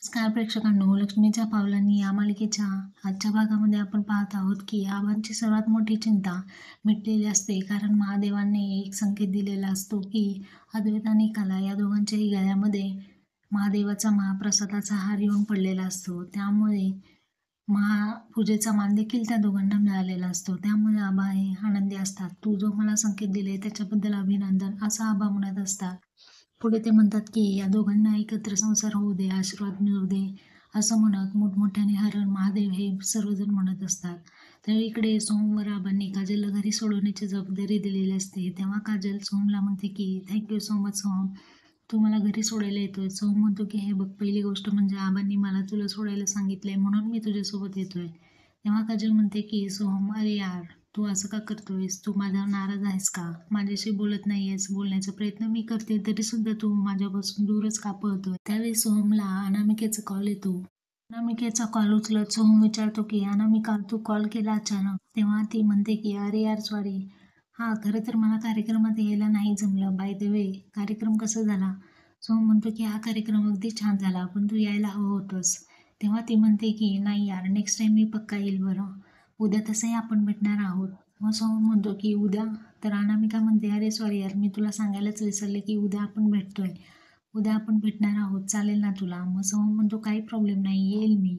नमस्कार प्रेक्षकांनो, लक्ष्मीच्या पावलांनी या मालिकेच्या आजच्या भागामध्ये आपण पाहत आहोत की आबांची सर्वात मोठी चिंता मिटलेली असते. कारण महादेवाने एक संकेत दिलेला असतो की अद्वैत आणि कला या दोघांच्याही गळ्यामध्ये महादेवाचा महाप्रसादाचा हार येऊन पडलेला असतो. त्यामुळे महापूजेचा मान देखील त्या दोघांना मिळालेला असतो. त्यामुळे आबा हे आनंदी असतात. तू जो मला संकेत दिले त्याच्याबद्दल अभिनंदन, असं आबा म्हणत असतात. पुढे ते म्हणतात की या दोघांना एकत्र संसार होऊ दे, आशीर्वाद मिळू दे, असं म्हणत मोठमोठ्याने हर हर महादेव हे सर्वजण म्हणत असतात. तर इकडे सोमवार आबांनी काजलला घरी सोडवण्याची जबाबदारी दिलेली असते. तेव्हा काजल सोहमला म्हणते की थँक्यू सो मच सोहम, तू मला घरी सोडायला येतोय. सोहम म्हणतो की हे बघ, पहिली गोष्ट म्हणजे आबांनी मला तुला सोडायला सांगितलंय म्हणून मी तुझ्यासोबत येतोय. तेव्हा काजल म्हणते की सोहम, अरे यार, तू असं का करतोयस? तू माझ्यावर नाराज आहेस का? माझ्याशी बोलत नाहीयेस, बोलण्याचा प्रयत्न मी करते तरी सुद्धा तू माझ्यापासून दूरच का पळतोय? त्यावेळी सोहमला अनामिकेचा कॉल येतो. अनामिकेचा कॉल उचलत सोहम विचारतो की अनामिका, तू कॉल केला अचानक? तेव्हा ती म्हणते की अरे यार सॉरी, हा खरं तर मला कार्यक्रमात यायला नाही जमलं. बाय द वे, कार्यक्रम कसा झाला? सोहम म्हणतो की हा कार्यक्रम अगदी छान झाला, पण तू यायला हवं होतंस. तेव्हा ती म्हणते की नाही यार, नेक्स्ट टाइम मी पक्का येईल बरं. उद्या तसंही आपण भेटणार आहोत. मग सोहम म्हणतो की उद्या? तर अनामिका म्हणते अरे सॉरी यार, मी तुला सांगायलाच विसरले की उद्या आपण भेटतोय. उद्या आपण भेटणार आहोत, चालेल ना तुला? मग सोहम म्हणतो काही प्रॉब्लेम नाही, येईल मी.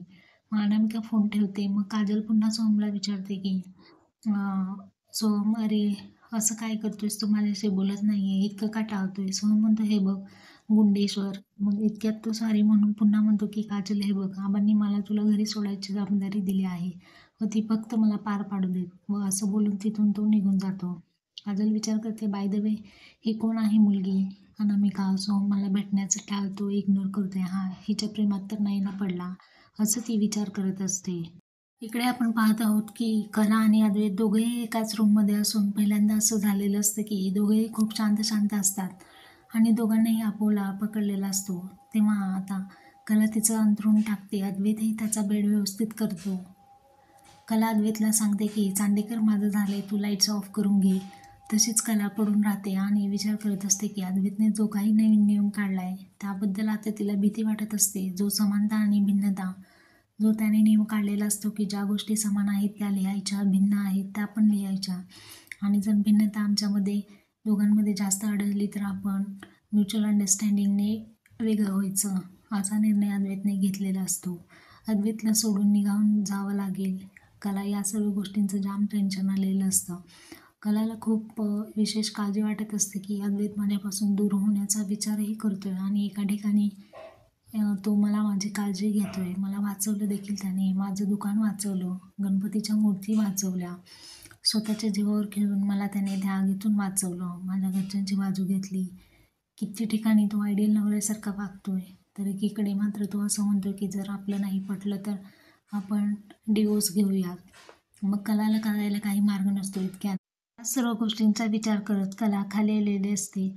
मग अनामिका फोन ठेवते. मग काजल पुन्हा सोहमला विचारते की सोहम, अरे असं काय करतोयस? तू माझ्याशी बोलत नाहीये, इतकं का टाळतोय? सोहम म्हणतो हे बघ गुंडेश्वर. मग इतक्यात तो सॉरी म्हणून पुन्हा म्हणतो की काजल, हे बघ, आबांनी मला तुला घरी सोडायची जबाबदारी दिली आहे व ती फक्त मला पार पाडू देत. व असं बोलून तिथून तो निघून जातो. काजल विचार करते, बाय द वे, ही कोण आहे मुलगी? अनामिका. सोहम मला भेटण्याचं टाळतो, इग्नोर करतोय, हा हिच्या प्रेमात तर नाही ना पडला, असं ती विचार करत असते. इकडे आपण पाहत आहोत की कला आणि अद्वैत दोघेही एकाच रूममध्ये असून पहिल्यांदा असं झालेलं असतं की दोघेही खूप शांत शांत असतात आणि दोघांनाही आपोला पकडलेला असतो. तेव्हा आता कला तिचं अंथरूण टाकते, अद्वैतही त्याचा बेड व्यवस्थित करतो. कला अद्वैतला सांगते की चांदेकर, माझं झालंय, तू लाईट्स ऑफ करून घे. तशीच कला पडून राहते आणि विचार करत असते की अद्वैतने जो काही नवीन नियम काढलाय त्याबद्दल आता तिला भीती वाटत असते. जो समानता आणि भिन्नता, जो त्याने नियम काढलेला असतो की ज्या गोष्टी समान आहेत त्या लिहायच्या, भिन्न आहेत त्या पण लिहायच्या, आणि जर भिन्नता आमच्यामध्ये दोघांमध्ये जास्त आढळली तर आपण म्युच्युअल अंडरस्टँडिंगने वेगळं व्हायचं, असा निर्णय अद्वैतने घेतलेला असतो. अद्वैतला सोडून निघून जावं लागेल. कला या सर्व गोष्टींचं जाम टेन्शन आलेलं असतं. कलाला खूप विशेष काळजी वाटत असते की अद्वैत माझ्यापासून दूर होण्याचा विचारही करतोय आणि एका ठिकाणी तो मला माझी काळजी घेतोय, मला वाचवलं देखील त्याने, माझं दुकान वाचवलं, गणपतीच्या मूर्ती वाचवल्या, स्वतःच्या जीवावर खेळून मला त्याने त्या आगीतून वाचवलं, माझ्या घरच्यांची बाजू घेतली. किती ठिकाणी तो आयडियल नवऱ्यासारखा वागतोय, तर एकीकडे मात्र तो असं म्हणतो की जर आपलं नाही पटलं तर आपण डिवोर्स घेऊयात. मग कलाला करायला काही मार्ग नसतो. इतक्यात या सर्व गोष्टींचा विचार करत कला खाली आलेली असते.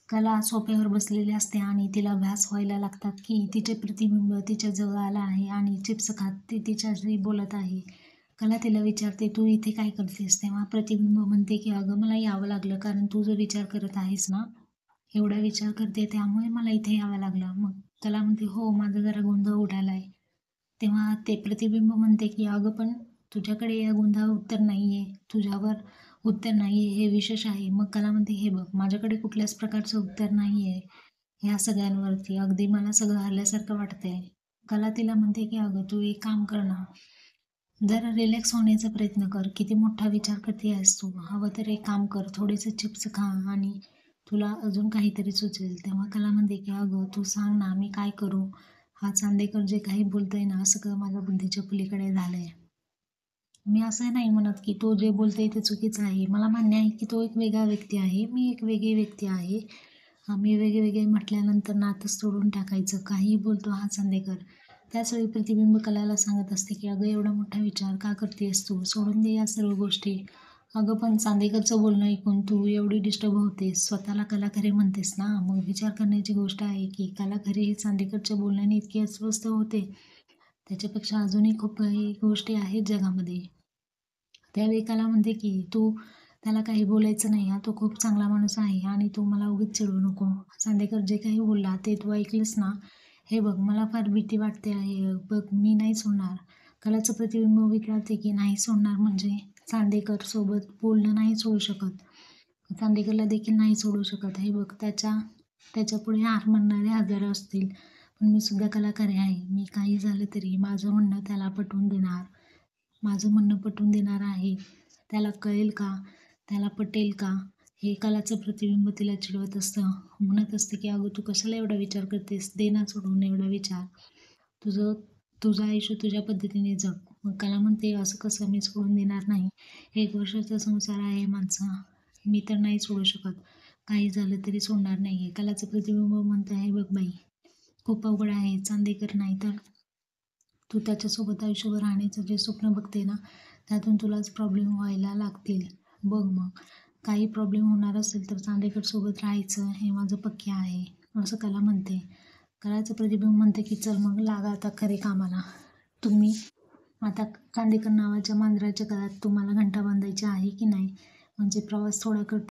कला सोफ्यावर बसलेली असते आणि तिला भास व्हायला लागतात की तिचे प्रतिबिंब तिच्या जवळ आलं आहे आणि चिप्स खात ती तिच्याशी बोलत आहे. कला तिला विचारते, तू इथे काय करतेस? तेव्हा प्रतिबिंब म्हणते की अगं, मला यावं लागलं कारण तू जो विचार करत आहेस ना, एवढा विचार करते, त्यामुळे मला इथे यावं लागलं. मग कला म्हणते, हो, माझा जरा गोंधळ उडालाय. तेव्हा ते प्रतिबिंब म्हणते की अगं, पण तुझ्याकडे या गोंधळावर उत्तर नाहीये, तुझ्यावर उत्तर नाहीये, हे विशेष आहे. मग कला म्हणते, हे बघ, माझ्याकडे कुठल्याच प्रकारचं उत्तर नाहीये ह्या सगळ्यांवरती, अगदी मला सगळं हरल्यासारखं वाटतंय. कला तिला म्हणते की अगं, तू एक काम कर ना, जरा रिलॅक्स होण्याचा प्रयत्न कर. किती मोठा विचार करते आहेस तू? हवं तर एक काम कर, थोडेसे चिप्स खा आणि तुला अजून काहीतरी सुचेल. तेव्हा कला म्हणते की अगं, तू सांग ना, मी काय करू? हा चांदेकर जे काही बोलतोय ना, सगळं माझ्या बुद्धीच्या पलीकडे झालंय. मी असं नाही म्हणत की तो जे बोलतोय ते चुकीचं आहे. मला मान्य आहे की तो एक वेगळा व्यक्ती आहे, मी एक वेगळी व्यक्ती आहे. आम्ही वेगळे म्हटल्यानंतर नातंच तोडून टाकायचं, काहीही बोलतो हा चांदेकर. त्याच वेळी प्रतिबिंब कलाला सांगत असते की अगं, एवढा मोठा विचार का करतेस तू? सोडून दे या सर्व गोष्टी. अगं, पण चांदेकरचं बोलणं ऐकून तू एवढी डिस्टर्ब होतेस, स्वतःला कलाखरी म्हणतेस ना, मग विचार करण्याची गोष्ट आहे की कलाखरी ही चांदेकरच्या बोलण्याने इतकी अस्वस्थ होते. त्याच्यापेक्षा अजूनही खूप काही गोष्टी आहेत जगामध्ये. त्यावेळी कला म्हणते की तू त्याला काही बोलायचं नाही, हा तो खूप चांगला माणूस आहे आणि तू मला उगीच चिडवू नको. चांदेकर जे काही बोलला ते तू ऐकलंस ना, हे बघ, मला फार भीती वाटते आहे. बघ, मी नाही सोडणार. कलाचं प्रतिबिंब विचारते की नाही सोडणार म्हणजे चांदेकर सोबत बोलणं नाही सोडू शकत. चांदेकरला देखील नाही सोडू शकत. हे बघ, त्याच्यापुढे हार मानणारे हजारो असतील, पण मी सुद्धा कलाकार आहे. मी काही झालं तरी माझं म्हणणं त्याला पटवून देणार. माझं म्हणणं पटवून देणार आहे. त्याला कळेल का? त्याला पटेल का? हे कलाचं प्रतिबिंब तिला चिडवत असतं. म्हणत असते की अगं, तू कशाला एवढा विचार करतेस? दे ना सोडून एवढा विचार. तुझं तुझं आयुष्य तुझ्या पद्धतीने जग. मग कला म्हणते, असं कसं मी सोडून देणार नाही. 1 वर्षाचा संसार आहे माझा. मी तर नाही सोडू शकत. काही झालं तरी सोडणार नाही आहे. कलाचं प्रतिबिंब म्हणतं आहे, बघ बाई, खूप अवघड आहे. चांदेकर नाही तर तू त्याच्यासोबत आयुष्यभर राहण्याचं जे स्वप्न बघते ना, त्यातून तुलाच प्रॉब्लेम व्हायला लागतील. बघ मग, काही प्रॉब्लेम होणार असेल तर चांदेकरसोबत राहायचं हे माझं पक्के आहे, असं कला म्हणते. कलाचं प्रतिबिंब म्हणते की चल मग लागा आता खरे कामाला. तुम्ही आता चांदेकर नावाच्या मांजराच्या गळ्यात तुम्हाला घंटा बांधायची आहे की नाही? म्हणजे प्रवास थोडा करते